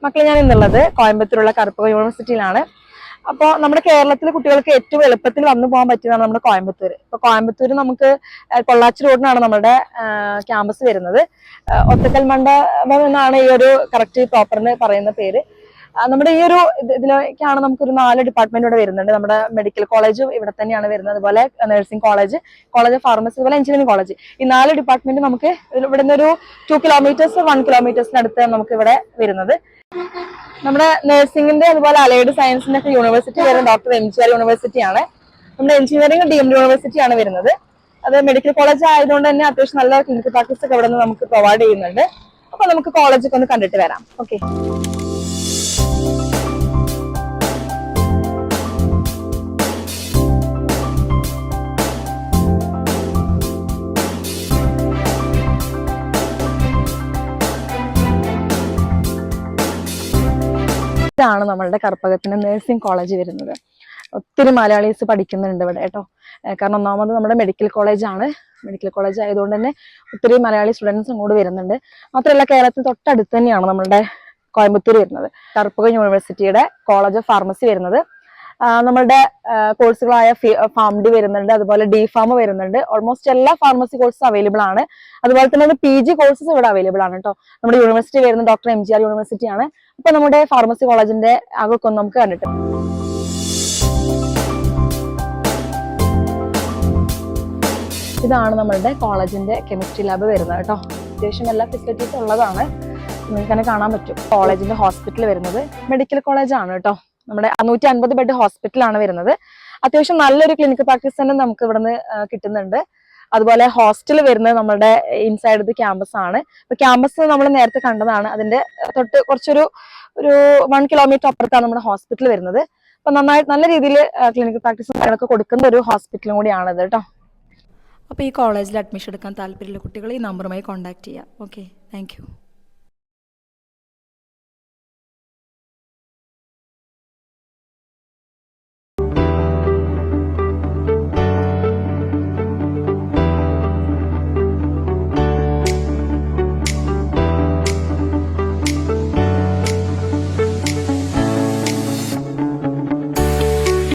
മക്കളെ, ഞാൻ ഇന്നുള്ളത് കോയമ്പത്തൂരുള്ള കറുപ്പക യൂണിവേഴ്സിറ്റിയിലാണ്. അപ്പോൾ നമ്മുടെ കേരളത്തിലെ കുട്ടികൾക്ക് ഏറ്റവും എളുപ്പത്തിൽ വന്നു പോകാൻ പറ്റിയതാണ് നമ്മുടെ കോയമ്പത്തൂർ. ഇപ്പൊ കോയമ്പത്തൂർ നമുക്ക് പൊള്ളാച്ചി റോഡിനാണ് നമ്മുടെ ക്യാമ്പസ് വരുന്നത്. ഒത്തക്കൽ മണ്ഡപം എന്നാണ് ഈ ഒരു കറക്റ്റ് പ്രോപ്പറിന് പറയുന്ന പേര്. നമ്മുടെ ഈ ഒരു ഇതിലേക്കാണ് നമുക്കൊരു 4 ഡിപ്പാർട്ട്മെന്റ് ഇവിടെ വരുന്നുണ്ട്. നമ്മുടെ മെഡിക്കൽ കോളേജ് ഇവിടെ തന്നെയാണ് വരുന്നത്, അതുപോലെ nursing college, college of pharmacy, അതുപോലെ എഞ്ചിനീയറിംഗ് കോളേജ്. ഈ 4 ഡിപ്പാർട്ട്മെന്റ് നമുക്ക് ഇവിടെ നിന്ന് ഒരു 2 കിലോമീറ്റേഴ്സ് 1 കിലോമീറ്റേഴ്സിനടുത്ത് നമുക്ക് ഇവിടെ വരുന്നത്. നമ്മുടെ നഴ്സിംഗിന്റെ അതുപോലെ അലൈഡ് സയൻസിന്റെ ഒക്കെ യൂണിവേഴ്സിറ്റി വരുന്നത് ഡോക്ടർ MGR യൂണിവേഴ്സിറ്റിയാണ്. നമ്മുടെ എഞ്ചിനീയറിംഗ് ഡീംഡ് യൂണിവേഴ്സിറ്റിയാണ് വരുന്നത്. അത് മെഡിക്കൽ കോളേജ് ആയതുകൊണ്ട് തന്നെ അത്യാവശ്യം നല്ല ക്ലിനിക്കൽ പ്രാക്ടീസ് ഒക്കെ ഇവിടെ നിന്ന് നമുക്ക് പ്രൊവൈഡ് ചെയ്യുന്നുണ്ട്. അപ്പൊ നമുക്ക് കോളേജൊക്കെ ഒന്ന് കണ്ടിട്ട് വരാം. ഓക്കെ, ഇതാണ് നമ്മളുടെ കറുപ്പകത്തിന്റെ നഴ്സിംഗ് കോളേജ് വരുന്നത്. ഒത്തിരി മലയാളീസ് പഠിക്കുന്നുണ്ട് ഇവിടെ കേട്ടോ. കാരണം ഒന്നാമത് നമ്മുടെ മെഡിക്കൽ കോളേജ് ആണ്. മെഡിക്കൽ കോളേജ് ആയതുകൊണ്ട് തന്നെ ഒത്തിരി മലയാളി സ്റ്റുഡൻസ് അങ്ങോട്ട് വരുന്നുണ്ട്. മാത്രമല്ല കേരളത്തിൽ തൊട്ടടുത്ത് തന്നെയാണ് നമ്മുടെ കോയമ്പത്തൂർ വരുന്നത്. കറുപ്പകം യൂണിവേഴ്സിറ്റിയുടെ കോളേജ് ഓഫ് ഫാർമസി വരുന്നത്. നമ്മളുടെ കോഴ്സുകളായ ഫാംഡി വരുന്നുണ്ട്, അതുപോലെ DPharm വരുന്നുണ്ട്. ഓൾമോസ്റ്റ് എല്ലാ ഫാർമസി കോഴ്സും അവൈലബിൾ ആണ്. അതുപോലെ തന്നെ PG കോഴ്സസ് ഇവിടെ അവൈലബിൾ ആണ് കേട്ടോ. നമ്മുടെ യൂണിവേഴ്സിറ്റി വരുന്നത് ഡോക്ടർ MGR യൂണിവേഴ്സിറ്റി ആണ്. അപ്പൊ നമ്മുടെ ഫാർമസി കോളേജിന്റെ ആകൊക്കെ ഒന്ന് നമുക്ക് കണ്ടിട്ട്. ഇതാണ് നമ്മളുടെ കോളേജിന്റെ കെമിസ്ട്രി ലാബ് വരുന്നത് കേട്ടോ. അത്യാവശ്യം എല്ലാ ഫെസിലിറ്റീസും ഉള്ളതാണ്, നിങ്ങൾക്ക് തന്നെ കാണാൻ പറ്റും. കോളേജിന്റെ ഹോസ്പിറ്റൽ വരുന്നത് മെഡിക്കൽ കോളേജ് ആണ് കേട്ടോ. നമ്മുടെ 150 ബെഡ് ഹോസ്പിറ്റലാണ് വരുന്നത്. അത്യാവശ്യം നല്ലൊരു ക്ലിനിക്കൽ പ്രാക്ടീസ് തന്നെ നമുക്ക് ഇവിടുന്ന് കിട്ടുന്നുണ്ട്. അതുപോലെ ഹോസ്റ്റൽ വരുന്നത് നമ്മുടെ ഇൻസൈഡ് ദി ക്യാമ്പസ് ആണ്. ഇപ്പൊ ക്യാമ്പസ് നമ്മൾ നേരത്തെ കണ്ടതാണ്. അതിന്റെ തൊട്ട് കുറച്ചൊരു 1 കിലോമീറ്റർ അപ്പുറത്താണ് നമ്മുടെ ഹോസ്പിറ്റൽ വരുന്നത്. അപ്പൊ നല്ല രീതിയിൽ ക്ലിനിക്കൽ പ്രാക്ടീസും കാര്യങ്ങളൊക്കെ കൊടുക്കുന്ന ഒരു ഹോസ്പിറ്റലും കൂടിയാണിത് കേട്ടോ. അപ്പോൾ ഈ കോളേജിൽ അഡ്മിഷൻ എടുക്കാൻ താല്പര്യമുള്ള കുട്ടികൾ ഈ നമ്പറുമായി കോൺടാക്ട് ചെയ്യാം. Okay, thank you.